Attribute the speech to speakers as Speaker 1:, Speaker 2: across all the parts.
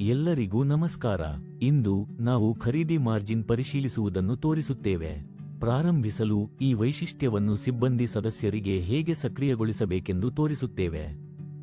Speaker 1: ಎಲ್ಲರಿಗೂ ನಮಸ್ಕಾರ. ಇಂದು ನಾವು ಖರೀದಿ ಮಾರ್ಜಿನ್ ಪರಿಶೀಲಿಸುವುದನ್ನು ತೋರಿಸುತ್ತೇವೆ. ಪ್ರಾರಂಭಿಸಲು ಈ ವೈಶಿಷ್ಟ್ಯವನ್ನು ಸಿಬ್ಬಂದಿ ಸದಸ್ಯರಿಗೆ ಹೇಗೆ ಸಕ್ರಿಯಗೊಳಿಸಬೇಕೆಂದು ತೋರಿಸುತ್ತೇವೆ.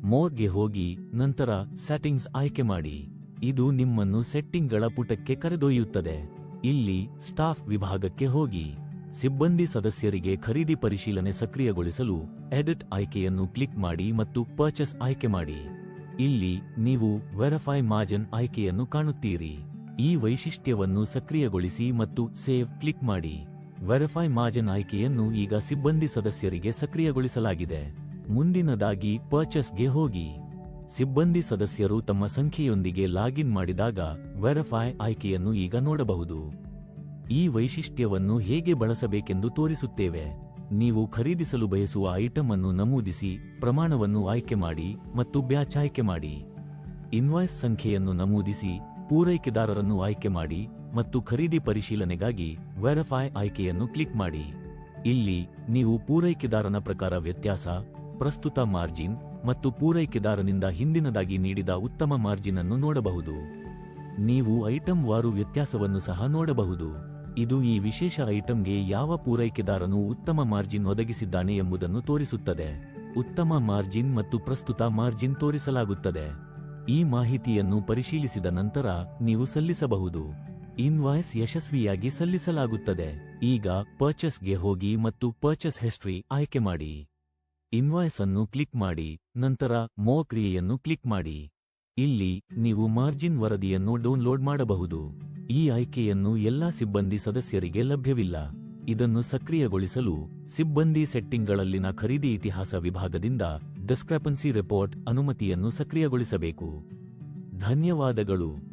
Speaker 1: ಮೋಡ್ಗೆ ಹೋಗಿ ನಂತರ ಸೆಟ್ಟಿಂಗ್ಸ್ ಆಯ್ಕೆ ಮಾಡಿ. ಇದು ನಿಮ್ಮನ್ನು ಸೆಟ್ಟಿಂಗ್ಗಳ ಪುಟಕ್ಕೆ ಕರೆದೊಯ್ಯುತ್ತದೆ. ಇಲ್ಲಿ ಸ್ಟಾಫ್ ವಿಭಾಗಕ್ಕೆ ಹೋಗಿ ಸಿಬ್ಬಂದಿ ಸದಸ್ಯರಿಗೆ ಖರೀದಿ ಪರಿಶೀಲನೆ ಸಕ್ರಿಯಗೊಳಿಸಲು ಎಡಿಟ್ ಆಯ್ಕೆಯನ್ನು ಕ್ಲಿಕ್ ಮಾಡಿ ಮತ್ತು ಪರ್ಚೇಸ್ ಆಯ್ಕೆ ಮಾಡಿ. ಇಲ್ಲಿ ನೀವು ವೆರಿಫೈ ಮಾರ್ಜಿನ್ ಆಯ್ಕೆಯನ್ನು ಕಾಣುತ್ತೀರಿ. ಈ ವೈಶಿಷ್ಟ್ಯವನ್ನು ಸಕ್ರಿಯಗೊಳಿಸಿ ಮತ್ತು ಸೇವ್ ಕ್ಲಿಕ್ ಮಾಡಿ. ವೆರಿಫೈ ಮಾರ್ಜಿನ್ ಆಯ್ಕೆಯನ್ನು ಈಗ ಸಿಬ್ಬಂದಿ ಸದಸ್ಯರಿಗೆ ಸಕ್ರಿಯಗೊಳಿಸಲಾಗಿದೆ. ಮುಂದಿನದಾಗಿ ಪರ್ಚೇಸ್ಗೆ ಹೋಗಿ ಸಿಬ್ಬಂದಿ ಸದಸ್ಯರು ತಮ್ಮ ಸಂಖ್ಯೆಯೊಂದಿಗೆ ಲಾಗಿನ್ ಮಾಡಿದಾಗ ವೆರಿಫೈ ಆಯ್ಕೆಯನ್ನು ಈಗ ನೋಡಬಹುದು. ಈ ವೈಶಿಷ್ಟ್ಯವನ್ನು ಹೇಗೆ ಬಳಸಬೇಕೆಂದು ತೋರಿಸುತ್ತೇವೆ. ನೀವು ಖರೀದಿಸಲು ಬಯಸುವ ಐಟಂ ಅನ್ನು ನಮೂದಿಸಿ, ಪ್ರಮಾಣವನ್ನು ಆಯ್ಕೆ ಮಾಡಿ ಮತ್ತು ಬ್ಯಾಚ್ ಆಯ್ಕೆ ಮಾಡಿ. ಇನ್ವಾಯ್ಸ್ ಸಂಖ್ಯೆಯನ್ನು ನಮೂದಿಸಿ, ಪೂರೈಕೆದಾರರನ್ನು ಆಯ್ಕೆ ಮಾಡಿ ಮತ್ತು ಖರೀದಿ ಪರಿಶೀಲನೆಗಾಗಿ ವೆರಿಫೈ ಆಯ್ಕೆಯನ್ನು ಕ್ಲಿಕ್ ಮಾಡಿ. ಇಲ್ಲಿ ನೀವು ಪೂರೈಕೆದಾರನ ಪ್ರಕಾರ ವ್ಯತ್ಯಾಸ, ಪ್ರಸ್ತುತ ಮಾರ್ಜಿನ್ ಮತ್ತು ಪೂರೈಕೆದಾರನಿಂದ ಹಿಂದಿನದಾಗಿ ನೀಡಿದ ಉತ್ತಮ ಮಾರ್ಜಿನ್ ಅನ್ನು ನೋಡಬಹುದು. ನೀವು ಐಟಂ ವಾರು ವ್ಯತ್ಯಾಸವನ್ನು ಸಹ ನೋಡಬಹುದು. ಇದು ಈ ವಿಶೇಷ ಐಟಂಗೆ ಯಾವ ಪೂರೈಕೆದಾರನು ಉತ್ತಮ ಮಾರ್ಜಿನ್ ಒದಗಿಸಿದ್ದಾನೆ ಎಂಬುದನ್ನು ತೋರಿಸುತ್ತದೆ. ಉತ್ತಮ ಮಾರ್ಜಿನ್ ಮತ್ತು ಪ್ರಸ್ತುತ ಮಾರ್ಜಿನ್ ತೋರಿಸಲಾಗುತ್ತದೆ. ಈ ಮಾಹಿತಿಯನ್ನು ಪರಿಶೀಲಿಸಿದ ನಂತರ ನೀವು ಸಲ್ಲಿಸಬಹುದು. ಇನ್ವಾಯ್ಸ್ ಯಶಸ್ವಿಯಾಗಿ ಸಲ್ಲಿಸಲಾಗುತ್ತದೆ. ಈಗ ಪರ್ಚೇಸ್ಗೆ ಹೋಗಿ ಮತ್ತು ಪರ್ಚೇಸ್ ಹಿಸ್ಟರಿ ಆಯ್ಕೆ ಮಾಡಿ. ಇನ್ವಾಯ್ಸ್ ಅನ್ನು ಕ್ಲಿಕ್ ಮಾಡಿ, ನಂತರ ಮೋ ಕ್ರಿಯೆಯನ್ನು ಕ್ಲಿಕ್ ಮಾಡಿ. ಇಲ್ಲಿ ನೀವು ಮಾರ್ಜಿನ್ ವರದಿಯನ್ನು ಡೌನ್ಲೋಡ್ ಮಾಡಬಹುದು. ಈ ಆಯ್ಕೆಯನ್ನು ಎಲ್ಲಾ ಸಿಬ್ಬಂದಿ ಸದಸ್ಯರಿಗೆ ಲಭ್ಯವಿಲ್ಲ. ಇದನ್ನು ಸಕ್ರಿಯಗೊಳಿಸಲು ಸಿಬ್ಬಂದಿ ಸೆಟ್ಟಿಂಗ್ಗಳಲ್ಲಿನ ಖರೀದಿ ಇತಿಹಾಸ ವಿಭಾಗದಿಂದ ಡಿಸ್ಕ್ರೆಪನ್ಸಿ ರಿಪೋರ್ಟ್ ಅನುಮತಿಯನ್ನು ಸಕ್ರಿಯಗೊಳಿಸಬೇಕು. ಧನ್ಯವಾದಗಳು.